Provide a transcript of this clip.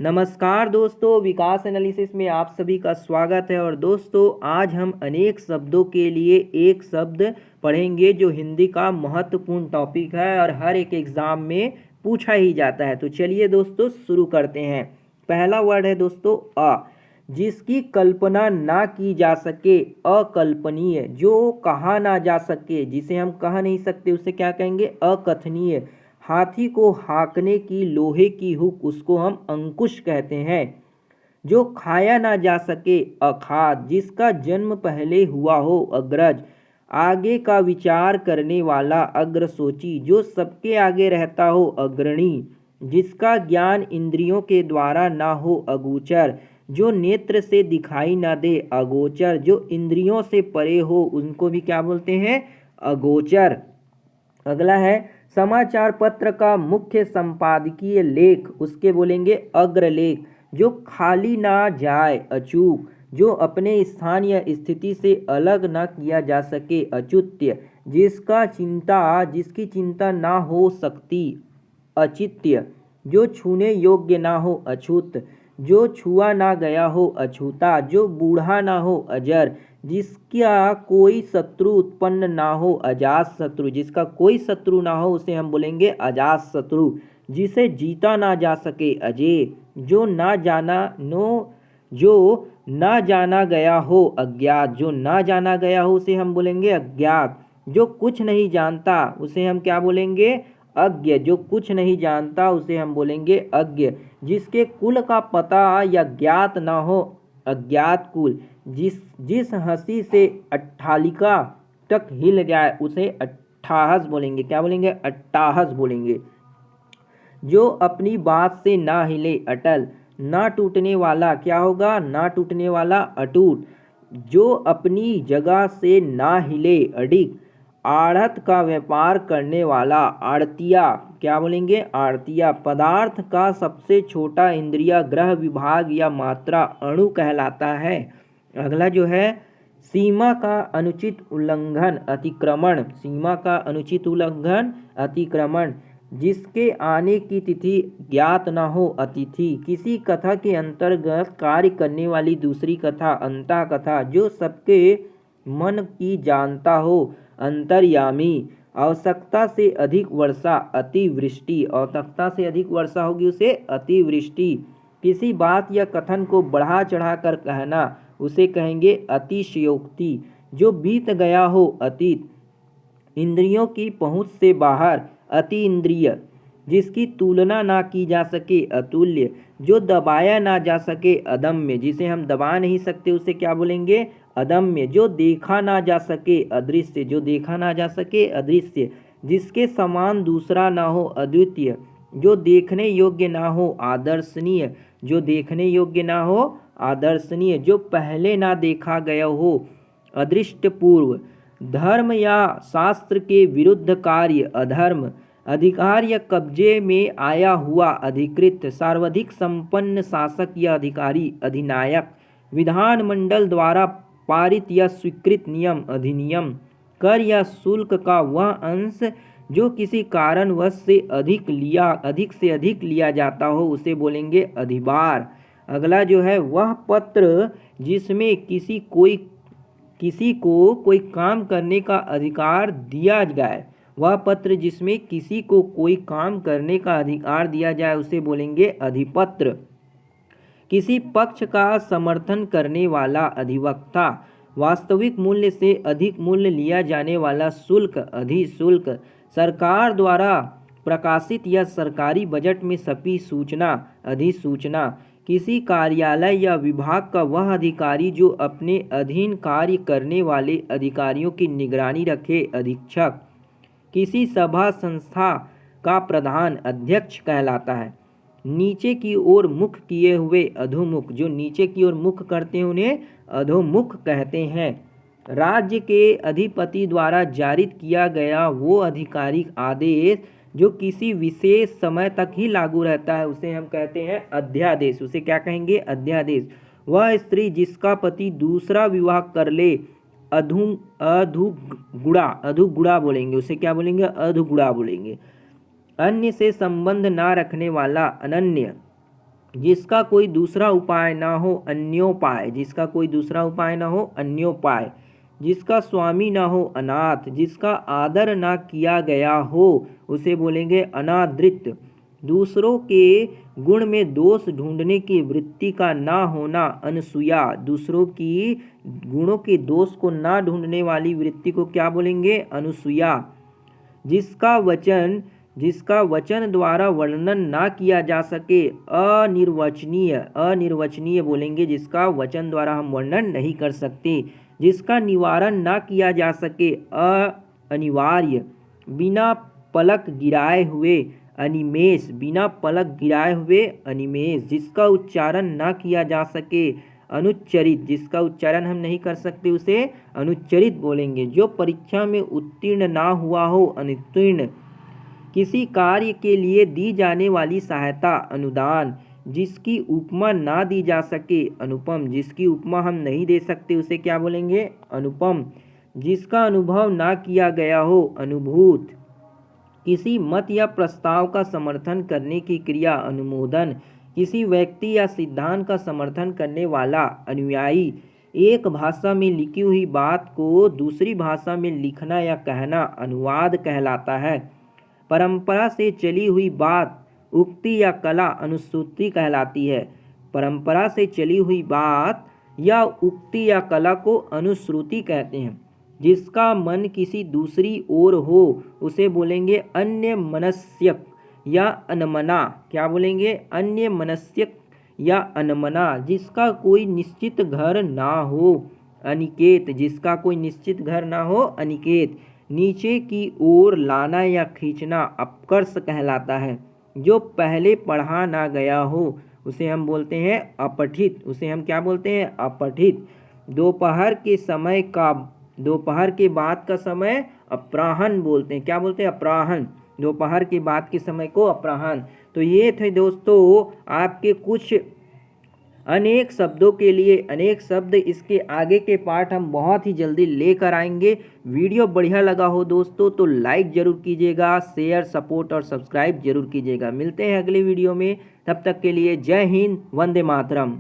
नमस्कार दोस्तों, विकास एनालिसिस में आप सभी का स्वागत है। और दोस्तों, आज हम अनेक शब्दों के लिए एक शब्द पढ़ेंगे जो हिंदी का महत्वपूर्ण टॉपिक है और हर एक एग्जाम में पूछा ही जाता है। तो चलिए दोस्तों शुरू करते हैं। पहला वर्ड है दोस्तों अ, जिसकी कल्पना ना की जा सके, अकल्पनीय। जो कहा ना जा सके, जिसे हम कह नहीं सकते, उसे क्या कहेंगे? अकथनीय। हाथी को हाँकने की लोहे की हुक, उसको हम अंकुश कहते हैं। जो खाया ना जा सके, अखाद्य। जिसका जन्म पहले हुआ हो, अग्रज। आगे का विचार करने वाला, अग्रसोची। जो सबके आगे रहता हो, अग्रणी। जिसका ज्ञान इंद्रियों के द्वारा ना हो, अगोचर। जो नेत्र से दिखाई ना दे, अगोचर। जो इंद्रियों से परे हो, उनको भी क्या बोलते हैं? अगोचर। अगला है समाचार पत्र का मुख्य संपादकीय लेख, उसके बोलेंगे अग्रलेख। जो खाली ना जाए, अचूक। जो अपने स्थान या स्थिति से अलग ना किया जा सके, अच्युत्य। जिसकी चिंता ना हो सकती, अचित्य। जो छूने योग्य ना हो, अछूत। जो छुआ ना गया हो, अछूता। जो बूढ़ा ना हो, अजर। जिसका कोई शत्रु उत्पन्न ना हो, अजात शत्रु। जिसका कोई शत्रु ना हो, उसे हम बोलेंगे अजात शत्रु। जिसे जीता ना जा सके, अजेय। जो ना जाना गया हो, अज्ञात। जो ना जाना गया हो, उसे हम बोलेंगे अज्ञात। जो कुछ नहीं जानता, उसे हम क्या बोलेंगे? अज्ञ। जो कुछ नहीं जानता, उसे हम बोलेंगे अज्ञ। जिसके कुल का पता या ज्ञात ना हो, अज्ञात कुल। जिस हंसी से अट्ठालिका तक हिल जाए, उसे अट्ठाहस बोलेंगे। क्या बोलेंगे? अट्टाहस बोलेंगे। जो अपनी बात से ना हिले, अटल। ना टूटने वाला क्या होगा? ना टूटने वाला, अटूट। जो अपनी जगह से ना हिले, अडिग। आढ़त का व्यापार करने वाला, आड़तिया। क्या बोलेंगे? आड़तिया। पदार्थ का सबसे छोटा इंद्रिय ग्रह विभाग या मात्रा, अणु कहलाता है। अगला जो है सीमा का अनुचित उल्लंघन, अतिक्रमण। सीमा का अनुचित उल्लंघन, अतिक्रमण। जिसके आने की तिथि ज्ञात न हो, अतिथि। किसी कथा के अंतर्गत कार्य करने वाली दूसरी कथा, अंतः कथा। जो सबके मन की जानता हो, अंतर्यामी। आवश्यकता से अधिक वर्षा, अतिवृष्टि। आवश्यकता से अधिक वर्षा होगी, उसे अतिवृष्टि। किसी बात या कथन को बढ़ा चढ़ा कर कहना, उसे कहेंगे अतिशयोक्ति। जो बीत गया हो, अतीत। इंद्रियों की पहुँच से बाहर, अति इंद्रिय। जिसकी तुलना ना की जा सके, अतुल्य। जो दबाया ना जा सके, अदम्य। जिसे हम दबा नहीं सकते, उसे क्या बोलेंगे? अदम्य। जो देखा ना जा सके, अदृश्य। जो देखा ना जा सके, अदृश्य। जिसके समान दूसरा ना हो, अद्वितीय। जो देखने योग्य ना हो, आदर्शनीय। जो देखने योग्य ना हो, आदर्शनीय। जो पहले ना देखा गया हो, अदृष्टपूर्व। धर्म या शास्त्र के विरुद्ध कार्य, अधर्म। अधिकार या कब्जे में आया हुआ, अधिकृत। सर्वाधिक संपन्न शासक या अधिकारी, अधिनायक। विधानमंडल द्वारा पारित या स्वीकृत नियम, अधिनियम। कर या शुल्क का वह अंश जो किसी कारणवश से अधिक से अधिक लिया जाता हो, उसे बोलेंगे अधिभार। अगला जो है वह पत्र जिसमें किसी को कोई काम करने का अधिकार दिया जाए। वह पत्र जिसमें किसी को कोई काम करने का अधिकार दिया जाए, उसे बोलेंगे अधिपत्र। किसी पक्ष का समर्थन करने वाला, अधिवक्ता। वास्तविक मूल्य से अधिक मूल्य लिया जाने वाला शुल्क, अधिशुल्क। सरकार द्वारा प्रकाशित या सरकारी बजट में छपी सूचना, अधिसूचना। किसी कार्यालय या विभाग का वह अधिकारी जो अपने अधीन कार्य करने वाले अधिकारियों की निगरानी रखे, अधीक्षक। किसी सभा संस्था का प्रधान, अध्यक्ष कहलाता है। नीचे की ओर मुख किए हुए, अधोमुख। जो नीचे की ओर मुख करते हैं, उन्हें अधोमुख कहते हैं। राज्य के अधिपति द्वारा जारी किया गया वो आधिकारिक आदेश जो किसी विशेष समय तक ही लागू रहता है, उसे हम कहते हैं अध्यादेश। उसे क्या कहेंगे? अध्यादेश। वह स्त्री जिसका पति दूसरा विवाह कर ले, अधुगुणा बोलेंगे। उसे क्या बोलेंगे? अधुगुणा बोलेंगे। अन्य से संबंध ना रखने वाला, अनन्य। जिसका कोई दूसरा उपाय ना हो अन्योपाय, जिसका कोई दूसरा उपाय ना हो अन्योपाय, जिसका स्वामी ना हो अनाथ, जिसका आदर ना किया गया हो उसे बोलेंगे अनादृत, दूसरों के गुण में दोष ढूंढने की वृत्ति का ना होना अनसूया, दूसरों की गुणों के दोष को ना ढूंढने वाली वृत्ति को क्या बोलेंगे अनुसूया, जिसका वचन द्वारा वर्णन ना किया जा सके अनिर्वचनीय, अनिर्वचनीय बोलेंगे जिसका वचन द्वारा हम वर्णन नहीं कर सकते, जिसका निवारण ना किया जा सके अनिवार्य, बिना पलक गिराए हुए अनिमेष, बिना पलक गिराए हुए अनिमेष, जिसका उच्चारण ना किया जा सके अनुच्चरित, जिसका उच्चारण हम नहीं कर सकते उसे अनुच्चरित बोलेंगे, जो परीक्षा में उत्तीर्ण ना हुआ हो अनुत्तीर्ण, किसी कार्य के लिए दी जाने वाली सहायता अनुदान, जिसकी उपमा ना दी जा सके अनुपम, जिसकी उपमा हम नहीं दे सकते उसे क्या बोलेंगे अनुपम, जिसका अनुभव ना किया गया हो अनुभूत, किसी मत या प्रस्ताव का समर्थन करने की क्रिया अनुमोदन, किसी व्यक्ति या सिद्धांत का समर्थन करने वाला अनुयायी, एक भाषा में लिखी हुई बात को दूसरी भाषा में लिखना या कहना अनुवाद कहलाता है, परंपरा से चली हुई बात उक्ति या कला अनुश्रुति कहलाती है, परंपरा से चली हुई बात या उक्ति या कला को अनुश्रुति कहते हैं, जिसका मन किसी दूसरी ओर हो उसे बोलेंगे अन्य मनस्यक या अनमना, क्या बोलेंगे अन्य मनस्यक या अनमना, जिसका कोई निश्चित घर ना हो अनिकेत, जिसका कोई निश्चित घर ना हो अनिकेत, नीचे की ओर लाना या खींचना अपकर्ष कहलाता है, जो पहले पढ़ा ना गया हो उसे हम बोलते हैं अपठित, उसे हम क्या बोलते हैं अपठित, दोपहर के बाद का समय अपराह्न बोलते हैं, क्या बोलते हैं अपराह्न, दोपहर के बाद के समय को अपराह्न। तो ये थे दोस्तों आपके कुछ अनेक शब्दों के लिए अनेक शब्द, इसके आगे के पार्ट हम बहुत ही जल्दी लेकर आएंगे। वीडियो बढ़िया लगा हो दोस्तों तो लाइक ज़रूर कीजिएगा, शेयर सपोर्ट और सब्सक्राइब जरूर कीजिएगा। मिलते हैं अगले वीडियो में, तब तक के लिए जय हिंद, वंदे मातरम।